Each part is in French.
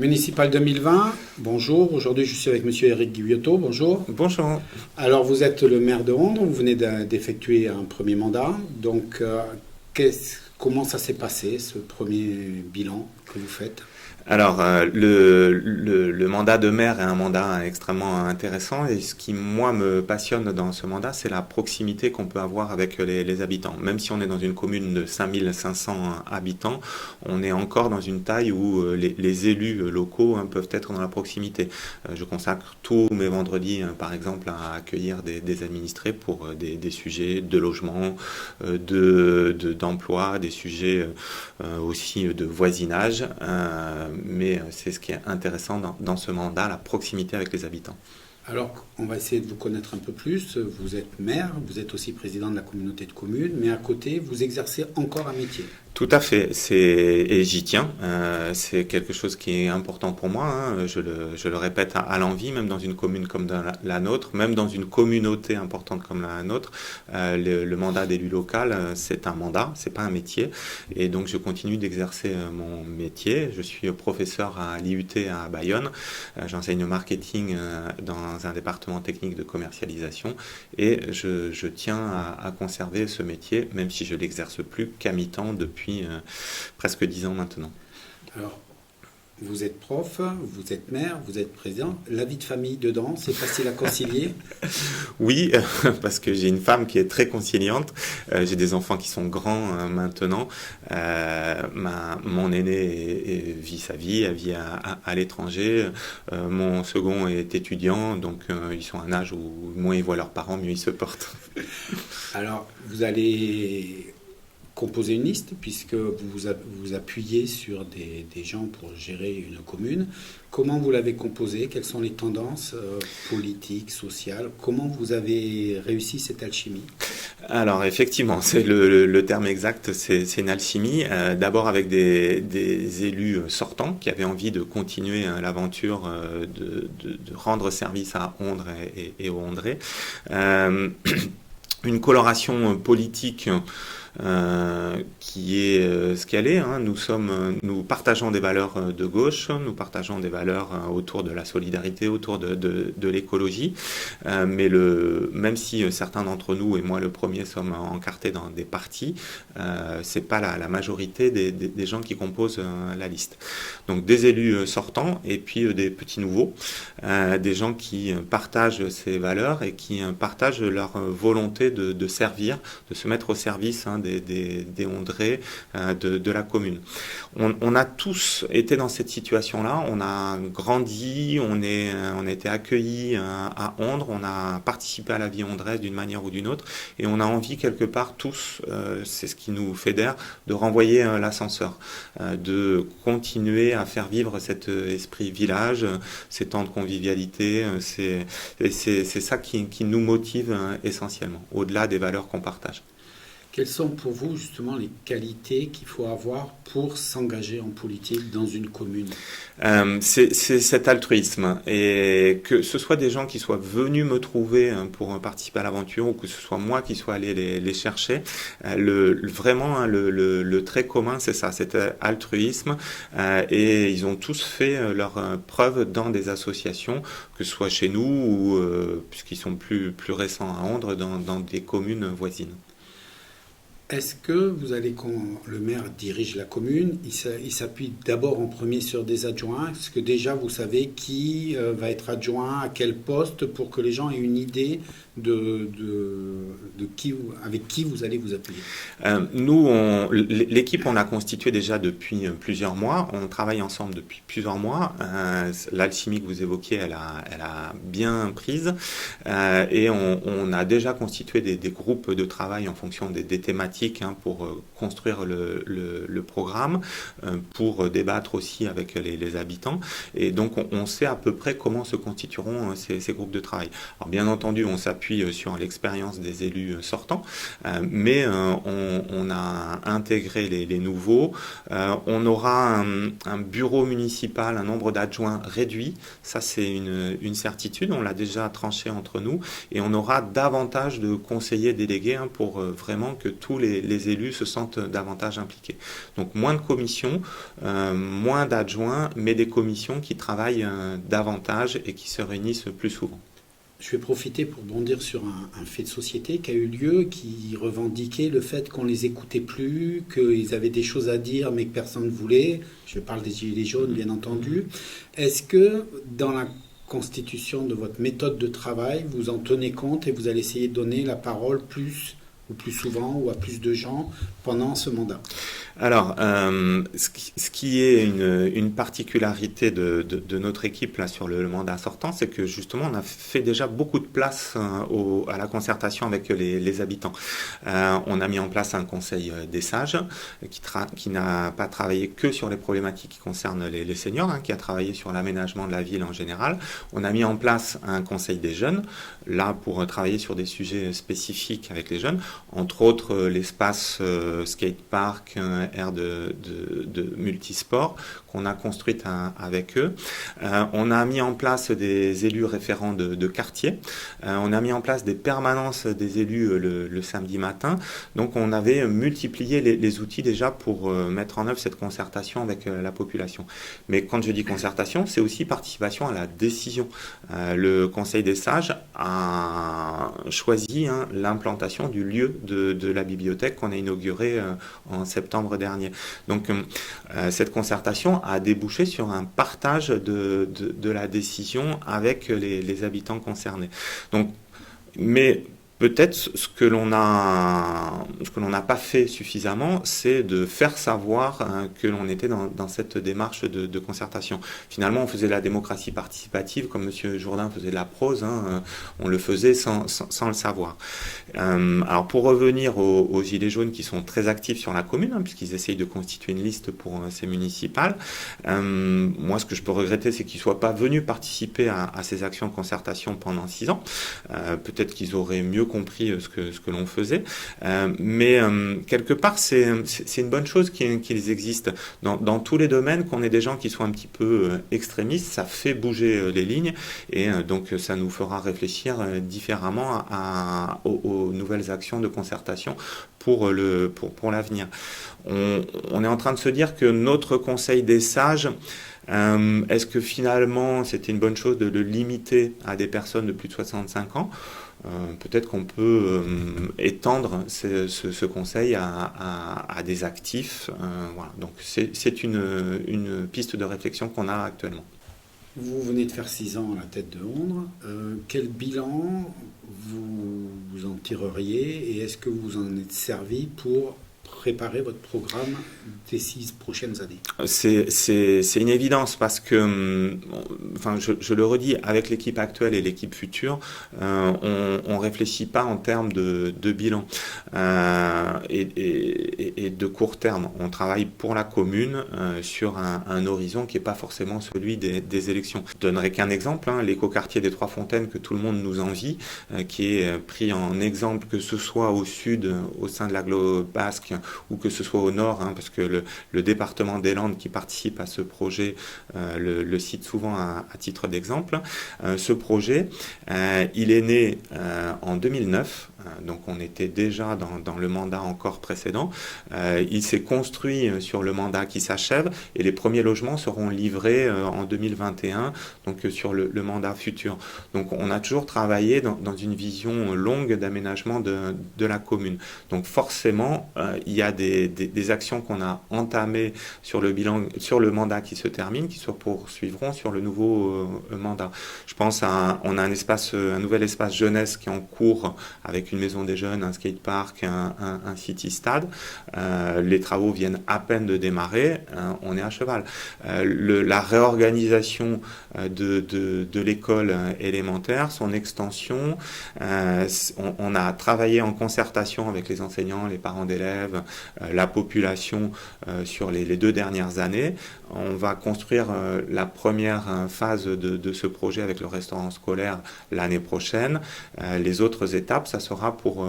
Municipal 2020, bonjour. Aujourd'hui, je suis avec Monsieur Éric Guillotot. Bonjour. Bonjour. Alors, vous êtes le maire de Ondres. Vous venez d'effectuer un premier mandat. Donc, comment ça s'est passé, ce premier bilan que vous faites? Alors, le mandat de maire est un mandat extrêmement intéressant et ce qui, moi, me passionne dans ce mandat, c'est la proximité qu'on peut avoir avec les habitants. Même si on est dans une commune de 5500 habitants, on est encore dans une taille où les élus locaux peuvent être dans la proximité. Je consacre tous mes vendredis, par exemple, à accueillir des administrés pour des sujets de logement, d'emploi, des sujets aussi de voisinage. Mais c'est ce qui est intéressant dans ce mandat, la proximité avec les habitants. Alors, on va essayer de vous connaître un peu plus. Vous êtes maire, vous êtes aussi président de la communauté de communes, mais à côté, vous exercez encore un métier. Tout à fait, et j'y tiens. C'est quelque chose qui est important pour moi. Je le répète à l'envi, même dans une commune comme la nôtre, même dans une communauté importante comme la nôtre. Le mandat d'élu local, c'est un mandat, c'est pas un métier. Et donc, je continue d'exercer mon métier. Je suis professeur à l'IUT à Bayonne. J'enseigne le marketing dans un département technique de commercialisation. Et je tiens à conserver ce métier, même si je l'exerce plus qu'à mi-temps depuis presque 10 ans maintenant. Alors, vous êtes prof, vous êtes maire, vous êtes président. La vie de famille dedans, c'est facile à concilier? Oui, parce que j'ai une femme qui est très conciliante. J'ai des enfants qui sont grands maintenant. Mon aîné vit sa vie, elle vit à l'étranger. Mon second est étudiant, donc ils sont à un âge où moins ils voient leurs parents, mieux ils se portent. Alors, vous allez composer une liste, puisque vous appuyez sur des gens pour gérer une commune. Comment vous l'avez composée? Quelles sont les tendances politiques, sociales? Comment vous avez réussi cette alchimie? Alors effectivement, c'est le terme exact, c'est une alchimie. D'abord avec des élus sortants qui avaient envie de continuer l'aventure de rendre service à Ondres et aux Ondrais. Une coloration politique qui est ce qu'elle est. Nous partageons des valeurs de gauche, nous partageons des valeurs autour de la solidarité, autour de l'écologie, mais même si certains d'entre nous, et moi le premier, sommes encartés dans des partis, c'est pas la majorité des gens qui composent la liste. Donc des élus sortants et puis des petits nouveaux, des gens qui partagent ces valeurs et qui partagent leur volonté de servir, de se mettre au service des Ondrais, de la commune. On a tous été dans cette situation-là, on a grandi, on a été accueillis à Ondres, on a participé à la vie ondraise d'une manière ou d'une autre, et on a envie quelque part tous, c'est ce qui nous fédère, de renvoyer l'ascenseur, de continuer à faire vivre cet esprit village, ces temps de convivialité, c'est ça qui nous motive essentiellement, au-delà des valeurs qu'on partage. Quelles sont pour vous justement les qualités qu'il faut avoir pour s'engager en politique dans une commune? C'est cet altruisme, et que ce soit des gens qui soient venus me trouver pour participer à l'aventure ou que ce soit moi qui sois allé les chercher, vraiment le trait commun c'est ça, cet altruisme, et ils ont tous fait leur preuve dans des associations, que ce soit chez nous ou puisqu'ils sont plus récents à Ondres, dans des communes voisines. Est-ce que quand le maire dirige la commune, il s'appuie d'abord en premier sur des adjoints? Est-ce que déjà vous savez qui va être adjoint à quel poste pour que les gens aient une idée avec qui vous allez vous appuyer? L'équipe, on l'a constituée déjà depuis plusieurs mois. On travaille ensemble depuis plusieurs mois. L'alchimie que vous évoquiez, elle a bien prise. Et on a déjà constitué des groupes de travail en fonction des thématiques pour construire le programme, pour débattre aussi avec les habitants. Et donc, on sait à peu près comment se constitueront ces groupes de travail. Alors, bien entendu, on s'appuie sur l'expérience des élus sortants, mais on a intégré les nouveaux. On aura un bureau municipal, un nombre d'adjoints réduit. Ça, c'est une certitude. On l'a déjà tranché entre nous. Et on aura davantage de conseillers délégués pour vraiment que tous les élus se sentent davantage impliqués. Donc moins de commissions, moins d'adjoints, mais des commissions qui travaillent davantage et qui se réunissent plus souvent. Je vais profiter pour bondir sur un fait de société qui a eu lieu, qui revendiquait le fait qu'on les écoutait plus, qu'ils avaient des choses à dire mais que personne ne voulait. Je parle des Gilets jaunes, bien entendu. Est-ce que dans la constitution de votre méthode de travail, vous en tenez compte et vous allez essayer de donner la parole plus ou plus souvent ou à plus de gens pendant ce mandat? Alors, ce qui est une particularité de notre équipe là sur le mandat sortant, c'est que justement on a fait déjà beaucoup de place à la concertation avec les habitants. On a mis en place un conseil des sages qui n'a pas travaillé que sur les problématiques qui concernent les seniors, qui a travaillé sur l'aménagement de la ville en général. On a mis en place un conseil des jeunes, là pour travailler sur des sujets spécifiques avec les jeunes, entre autres l'espace skatepark, aire de multisport qu'on a construite avec eux. On a mis en place des élus référents de quartier. On a mis en place des permanences des élus le samedi matin. Donc on avait multiplié les outils déjà pour mettre en œuvre cette concertation avec la population. Mais quand je dis concertation, c'est aussi participation à la décision. Le Conseil des sages a choisi l'implantation du lieu de la bibliothèque qu'on a inaugurée en septembre dernier. Donc cette concertation a débouché sur un partage de la décision avec les habitants concernés. Donc, mais peut-être ce que l'on n'a pas fait suffisamment, c'est de faire savoir que l'on était dans cette démarche de concertation. Finalement, on faisait la démocratie participative, comme M. Jourdain faisait de la prose, on le faisait sans le savoir. Alors pour revenir aux Gilets jaunes qui sont très actifs sur la commune, puisqu'ils essayent de constituer une liste pour ces municipales, moi ce que je peux regretter, c'est qu'ils ne soient pas venus participer à ces actions de concertation pendant 6 ans. Peut-être qu'ils auraient mieux compris ce que l'on faisait, mais quelque part c'est une bonne chose qu'ils existent dans tous les domaines, qu'on ait des gens qui soient un petit peu extrémistes, ça fait bouger les lignes et donc ça nous fera réfléchir différemment aux nouvelles actions de concertation pour l'avenir. On est en train de se dire que notre conseil des sages, est-ce que finalement c'était une bonne chose de le limiter à des personnes de plus de 65 ans? Peut-être qu'on peut étendre ce conseil à des actifs. Voilà. Donc c'est une piste de réflexion qu'on a actuellement. Vous venez de faire 6 ans à la tête de Londres. Quel bilan vous en tireriez et est-ce que vous en êtes servi pour préparer votre programme des 6 prochaines années? C'est une évidence parce que, enfin, je le redis, avec l'équipe actuelle et l'équipe future, on réfléchit pas en termes de bilan et de court terme. On travaille pour la commune sur un horizon qui n'est pas forcément celui des élections. Je donnerai qu'un exemple, l'écoquartier des Trois Fontaines que tout le monde nous envie, qui est pris en exemple que ce soit au sud, au sein de l'agglo basque, ou que ce soit au nord, parce que le département des Landes qui participe à ce projet le cite souvent à titre d'exemple. Ce projet, il est né en 2009, donc on était déjà dans le mandat encore précédent. Il s'est construit sur le mandat qui s'achève et les premiers logements seront livrés en 2021, donc sur le mandat futur. Donc on a toujours travaillé dans une vision longue d'aménagement de la commune. Donc forcément, il y a des actions qu'on a entamées sur le mandat qui se termine, qui se poursuivront sur le nouveau mandat. Je pense on a un nouvel espace jeunesse qui est en cours avec une maison des jeunes, un skatepark, un city stade. Les travaux viennent à peine de démarrer, on est à cheval. La réorganisation de l'école élémentaire, son extension, on a travaillé en concertation avec les enseignants, les parents d'élèves, la population sur les 2 dernières années. On va construire la première phase de ce projet avec le restaurant scolaire l'année prochaine. Les autres étapes, ça sera pour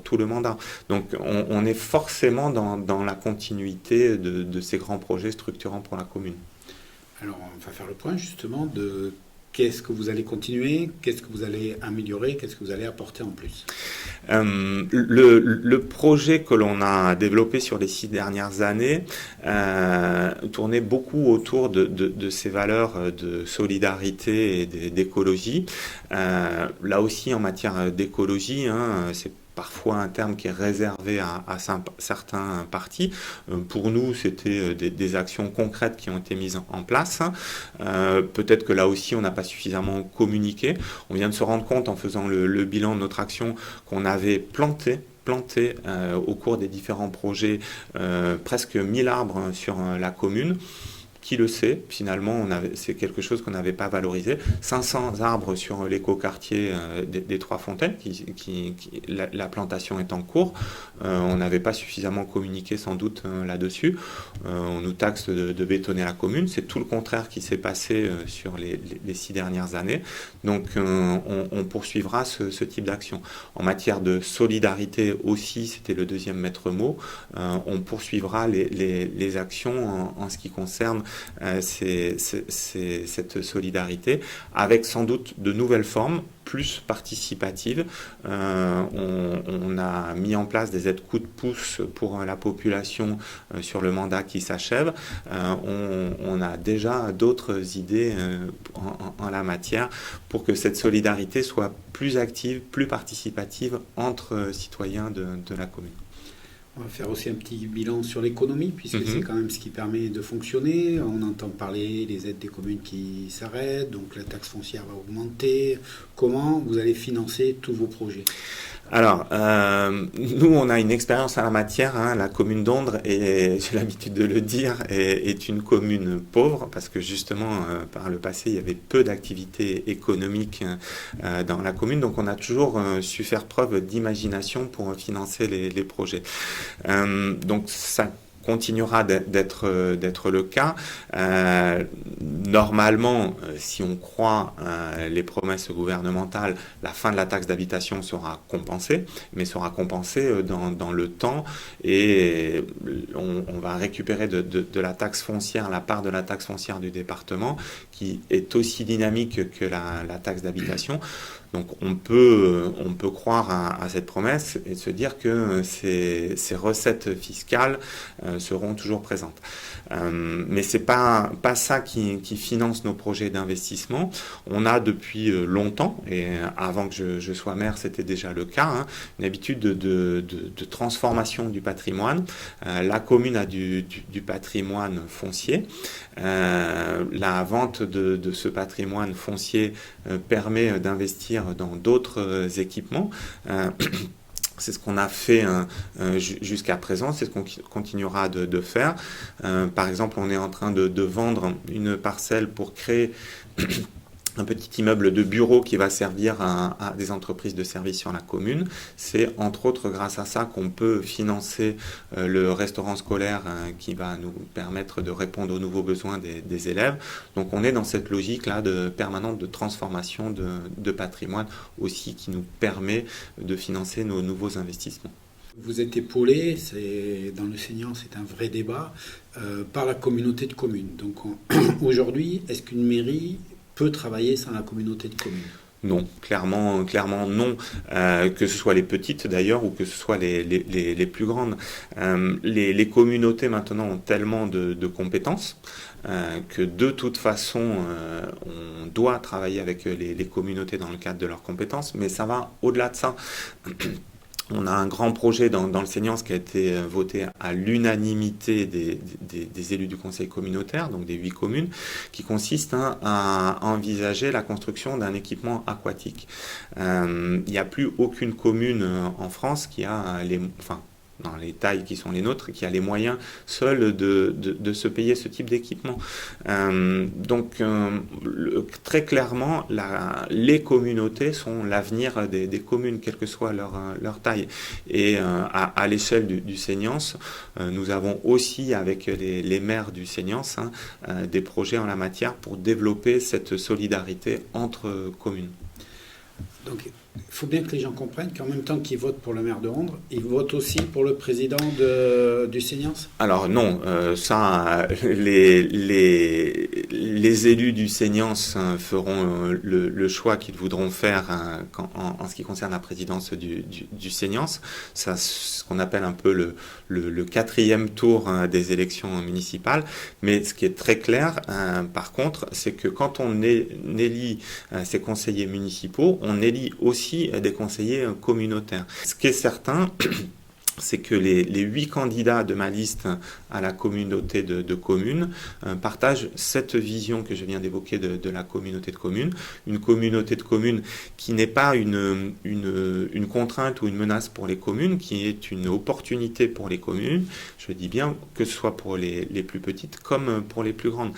tout le mandat. Donc on est forcément dans la continuité de ces grands projets structurants pour la commune. Alors on va faire le point justement de Qu'est-ce que vous allez continuer? Qu'est-ce que vous allez améliorer? Qu'est-ce que vous allez apporter en plus? Le projet que l'on a développé sur les 6 dernières années tournait beaucoup autour de ces valeurs de solidarité et d'écologie. Là aussi, en matière d'écologie, c'est parfois un terme qui est réservé à certains partis. Pour nous, c'était des actions concrètes qui ont été mises en place. Peut-être que là aussi, on n'a pas suffisamment communiqué. On vient de se rendre compte en faisant le bilan de notre action qu'on avait planté au cours des différents projets presque 1000 arbres sur la commune. Qui le sait, finalement, c'est quelque chose qu'on n'avait pas valorisé. 500 arbres sur l'écoquartier des Trois Fontaines, la plantation est en cours. On n'avait pas suffisamment communiqué sans doute là-dessus. On nous taxe de bétonner la commune. C'est tout le contraire qui s'est passé sur les 6 dernières années. Donc on poursuivra ce type d'action. En matière de solidarité aussi, c'était le deuxième maître mot. On poursuivra les actions en ce qui concerne cette solidarité, avec sans doute de nouvelles formes plus participatives. On a mis en place des aides coup de pouce pour la population sur le mandat qui s'achève. On a déjà d'autres idées en la matière pour que cette solidarité soit plus active, plus participative entre citoyens de la commune. On va faire aussi un petit bilan sur l'économie, puisque c'est quand même ce qui permet de fonctionner. On entend parler des aides des communes qui s'arrêtent, donc la taxe foncière va augmenter. Comment vous allez financer tous vos projets ? Alors, nous, on a une expérience en la matière. La commune d'Ondres, et j'ai l'habitude de le dire, est une commune pauvre parce que justement, par le passé, il y avait peu d'activités économiques dans la commune. Donc, on a toujours su faire preuve d'imagination pour financer les projets. Donc, ça continuera d'être le cas. Normalement, si on croit les promesses gouvernementales, la fin de la taxe d'habitation sera compensée, mais sera compensée dans le temps, et on va récupérer de la taxe foncière, la part de la taxe foncière du département, qui est aussi dynamique que la taxe d'habitation. Donc on peut croire à cette promesse et se dire que ces recettes fiscales seront toujours présentes. Mais c'est pas ça qui finance nos projets d'investissement. On a depuis longtemps, et avant que je sois maire, c'était déjà le cas, une habitude de transformation du patrimoine. La commune a du patrimoine foncier. La vente de ce patrimoine foncier permet d'investir dans d'autres équipements. C'est ce qu'on a fait jusqu'à présent, c'est ce qu'on continuera de faire. Par exemple, on est en train de vendre une parcelle pour créer un petit immeuble de bureau qui va servir à des entreprises de services sur la commune. C'est entre autres grâce à ça qu'on peut financer le restaurant scolaire qui va nous permettre de répondre aux nouveaux besoins des élèves. Donc on est dans cette logique-là permanente de transformation de patrimoine aussi, qui nous permet de financer nos nouveaux investissements. Vous êtes épaulé, dans le Seignan, c'est un vrai débat, par la communauté de communes. Donc aujourd'hui, est-ce qu'une mairie peut travailler sans la communauté de communes? Non, clairement non, que ce soit les petites d'ailleurs ou que ce soit les plus grandes. Les communautés maintenant ont tellement de compétences que de toute façon on doit travailler avec les communautés dans le cadre de leurs compétences, mais ça va au-delà de ça. On a un grand projet dans le Seignan qui a été voté à l'unanimité des élus du conseil communautaire, donc des 8 communes, qui consiste à envisager la construction d'un équipement aquatique. Il n'y a plus aucune commune en France qui a dans les tailles qui sont les nôtres, qui a les moyens seuls de se payer ce type d'équipement. Donc très clairement, les communautés sont l'avenir des communes, quelle que soit leur taille. Et à l'échelle du Seignan, nous avons aussi avec les maires du Seignan des projets en la matière pour développer cette solidarité entre communes. Donc, il faut bien que les gens comprennent qu'en même temps qu'ils votent pour le maire de Hondres, ils votent aussi pour le président du Seignance. Alors non, les élus du Seignance feront le choix qu'ils voudront faire en ce qui concerne la présidence du Seignance. Ça, ce qu'on appelle un peu le quatrième tour des élections municipales. Mais ce qui est très clair, par contre, c'est que quand on élit ces conseillers municipaux, on élit aussi des conseillers communautaires. Ce qui est certain, c'est que les 8 candidats de ma liste à la communauté de communes partagent cette vision que je viens d'évoquer de la communauté de communes. Une communauté de communes qui n'est pas une contrainte ou une menace pour les communes, qui est une opportunité pour les communes. Je dis bien que ce soit pour les plus petites comme pour les plus grandes.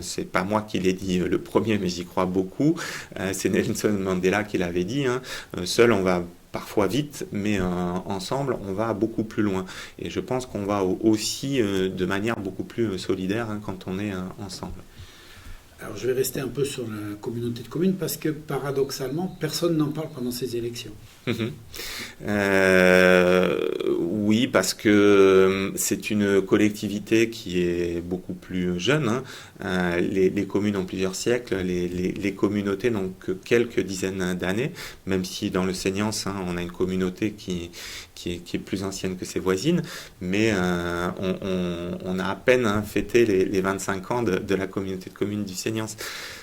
C'est pas moi qui l'ai dit le premier, mais j'y crois beaucoup. C'est Nelson Mandela qui l'avait dit. Seul on va parfois vite, mais ensemble, on va beaucoup plus loin. Et je pense qu'on va aussi de manière beaucoup plus solidaire quand on est ensemble. Alors, je vais rester un peu sur la communauté de communes parce que, paradoxalement, personne n'en parle pendant ces élections. Oui, parce que c'est une collectivité qui est beaucoup plus jeune. Les communes ont plusieurs siècles, les communautés n'ont que quelques dizaines d'années, même si dans le Seignance, on a une communauté qui est plus ancienne que ses voisines, mais on a à peine fêté les 25 ans de la communauté de communes du Seignance.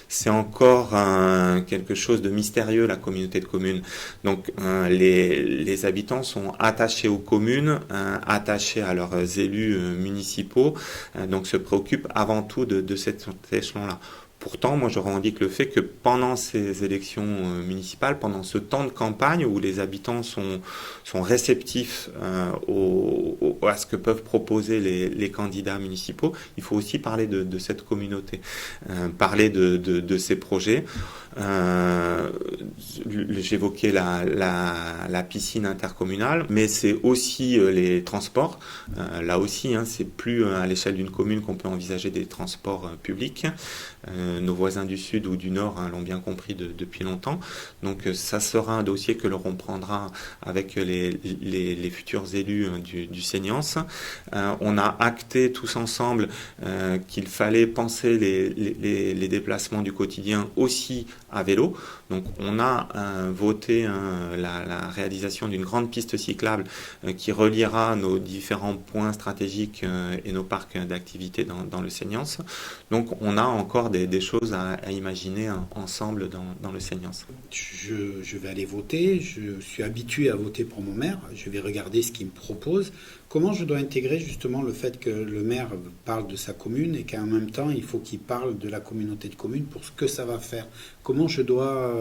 C'est encore quelque chose de mystérieux, la communauté de communes. Donc les habitants sont attachés aux communes, attachés à leurs élus municipaux, donc se préoccupent avant tout de cet échelon-là. Pourtant, moi, je revendique le fait que pendant ces élections municipales, pendant ce temps de campagne où les habitants sont réceptifs à ce que peuvent proposer les candidats municipaux, il faut aussi parler de cette communauté, parler de ces projets. J'évoquais la piscine intercommunale, mais c'est aussi les transports. Là aussi, c'est plus à l'échelle d'une commune qu'on peut envisager des transports publics. Nos voisins du Sud ou du Nord l'ont bien compris depuis longtemps. Donc ça sera un dossier que l'on prendra avec les futurs élus du Seignance. On a acté tous ensemble qu'il fallait penser les déplacements du quotidien aussi à vélo. Donc on a voté la réalisation d'une grande piste cyclable qui reliera nos différents points stratégiques et nos parcs d'activités dans le Seignance. Donc on a encore des choses à imaginer ensemble dans le Seignance. Je vais aller voter, je suis habitué à voter pour mon maire, je vais regarder ce qu'il me propose. Comment je dois intégrer justement le fait que le maire parle de sa commune et qu'en même temps il faut qu'il parle de la communauté de communes pour ce que ça va faire? Comment je dois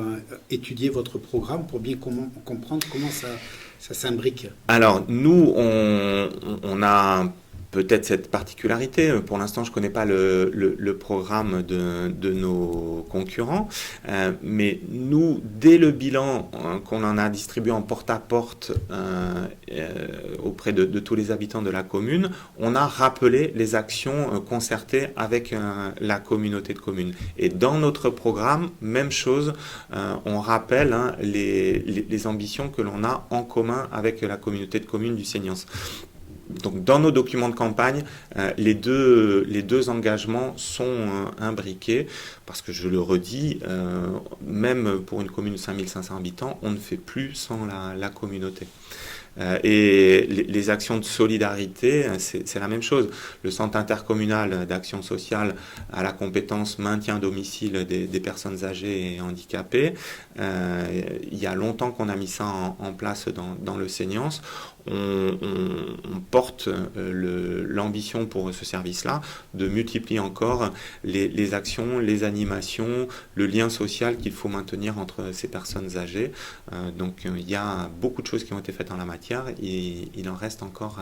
étudier votre programme pour bien comprendre comment ça s'imbrique? Alors nous, on a peut-être cette particularité. Pour l'instant, je ne connais pas le programme de nos concurrents, mais nous, dès le bilan qu'on en a distribué en porte-à-porte auprès de tous les habitants de la commune, on a rappelé les actions concertées avec la communauté de communes. Et dans notre programme, même chose, on rappelle les ambitions que l'on a en commun avec la communauté de communes du Seignance. Donc, dans nos documents de campagne, les deux engagements sont imbriqués parce que, je le redis, même pour une commune de 5500 habitants, on ne fait plus sans la communauté. Et les actions de solidarité, c'est la même chose. Le centre intercommunal d'action sociale a la compétence maintien à domicile des personnes âgées et handicapées. Il y a longtemps qu'on a mis ça en place dans le Seignance. On porte l'ambition pour ce service-là de multiplier encore les actions, les animations, le lien social qu'il faut maintenir entre ces personnes âgées. Donc il y a beaucoup de choses qui ont été faites en la matière et il en reste encore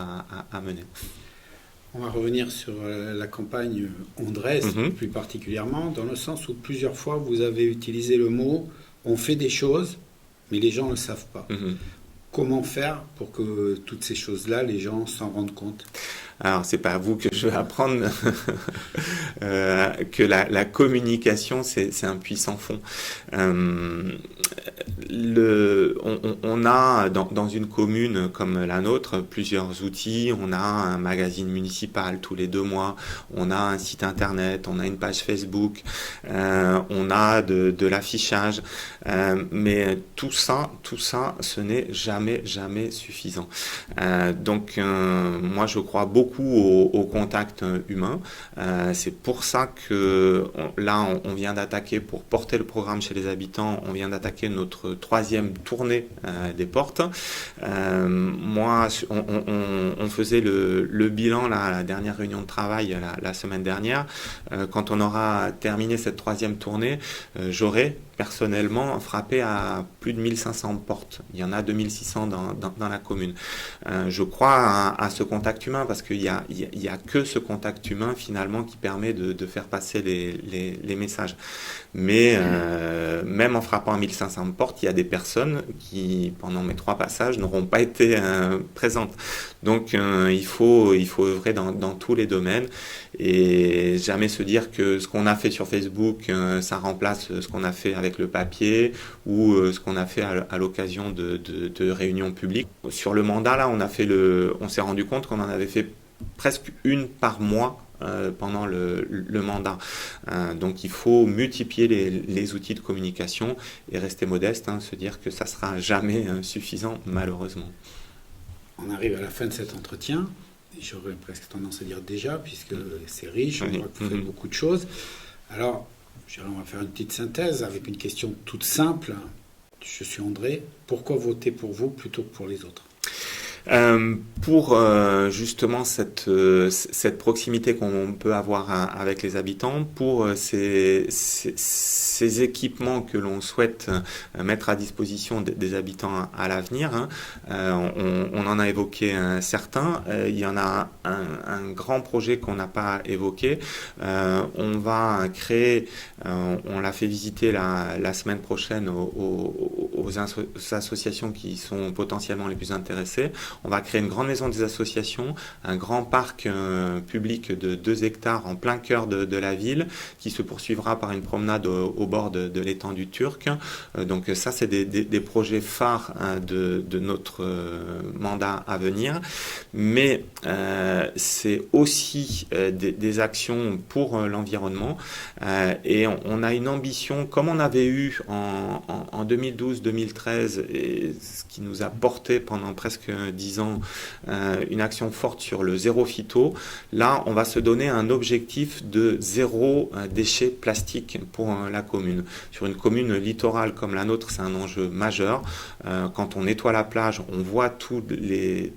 à mener. On va revenir sur la campagne onderaise, plus particulièrement, dans le sens où plusieurs fois vous avez utilisé le mot « on fait des choses, mais les gens ne le savent pas ». Comment faire pour que toutes ces choses-là, les gens s'en rendent compte? Alors, c'est pas à vous que je vais apprendre que la communication, c'est un puissant fond. On a dans une commune comme la nôtre plusieurs outils. On a un magazine municipal tous les 2 mois, on a un site internet, on a une page Facebook, on a de l'affichage, mais tout ça, ce n'est jamais suffisant. Donc moi je crois beaucoup au contact humain. C'est pour ça que on vient d'attaquer, pour porter le programme chez les habitants, on vient d'attaquer notre 3e tournée des portes. Moi, on faisait le bilan à la dernière réunion de travail la semaine dernière. Quand on aura terminé cette 3e tournée, j'aurai personnellement frappé à plus de 1500 portes. Il y en a 2600 dans la commune. Je crois à ce contact humain parce qu'il y a que ce contact humain finalement qui permet de faire passer les messages. Mais même en frappant à 1500 portes, il y a des personnes qui, pendant mes 3 passages, n'auront pas été présentes. Donc il faut œuvrer dans tous les domaines et jamais se dire que ce qu'on a fait sur Facebook, ça remplace ce qu'on a fait avec le papier ou ce qu'on a fait à l'occasion de réunions publiques. Sur le mandat, là, on s'est rendu compte qu'on en avait fait presque une par mois pendant le mandat. Donc il faut multiplier les outils de communication et rester modeste, se dire que ça sera jamais suffisant, malheureusement. On arrive à la fin de cet entretien, et j'aurais presque tendance à dire déjà, puisque c'est riche, on voit que vous faites beaucoup de choses. Alors, on va faire une petite synthèse avec une question toute simple. Je suis André, pourquoi voter pour vous plutôt que pour les autres ? Pour justement cette proximité qu'on peut avoir avec les habitants, pour ces équipements que l'on souhaite mettre à disposition des habitants à l'avenir. On en a évoqué certains. Il y en a un grand projet qu'on n'a pas évoqué. On va créer, on l'a fait visiter la semaine prochaine aux associations qui sont potentiellement les plus intéressées. On va créer une grande maison des associations, un grand parc public de 2 hectares en plein cœur de la ville, qui se poursuivra par une promenade au bord de l'étang du Turc. Donc ça, c'est des projets phares de notre mandat à venir. Mais c'est aussi des actions pour l'environnement. Et on a une ambition, comme on avait eu en 2012-2013, et ce qui nous a porté pendant presque 10 ans une action forte sur le zéro phyto. Là, on va se donner un objectif de 0 déchets plastiques pour la commune. Sur une commune littorale comme la nôtre, c'est un enjeu majeur. Quand on nettoie la plage, on voit tous les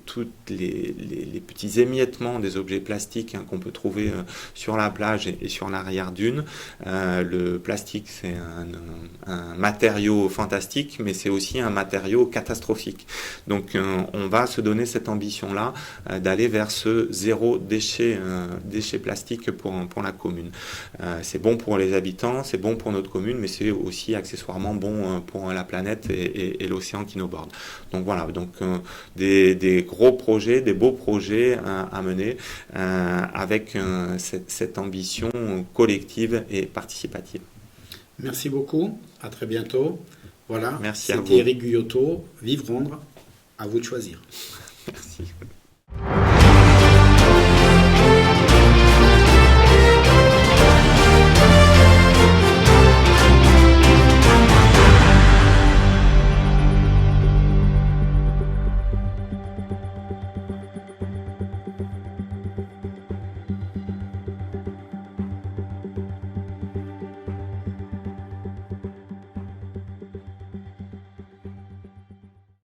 petits émiettements des objets plastiques qu'on peut trouver sur la plage et sur l'arrière-dune. Le plastique, c'est un matériau fantastique, mais c'est aussi un matériau catastrophique. Donc, on va se donner cette ambition-là d'aller vers ce 0 déchet plastique pour la commune. C'est bon pour les habitants, c'est bon pour notre commune, mais c'est aussi accessoirement bon pour la planète et l'océan qui nous borde. Donc voilà, des gros projets, des beaux projets à mener avec cette ambition collective et participative. Merci beaucoup, à très bientôt. Voilà, merci à vous. C'était Eric Guyotto, Vivre Rondre, à vous de choisir. Merci.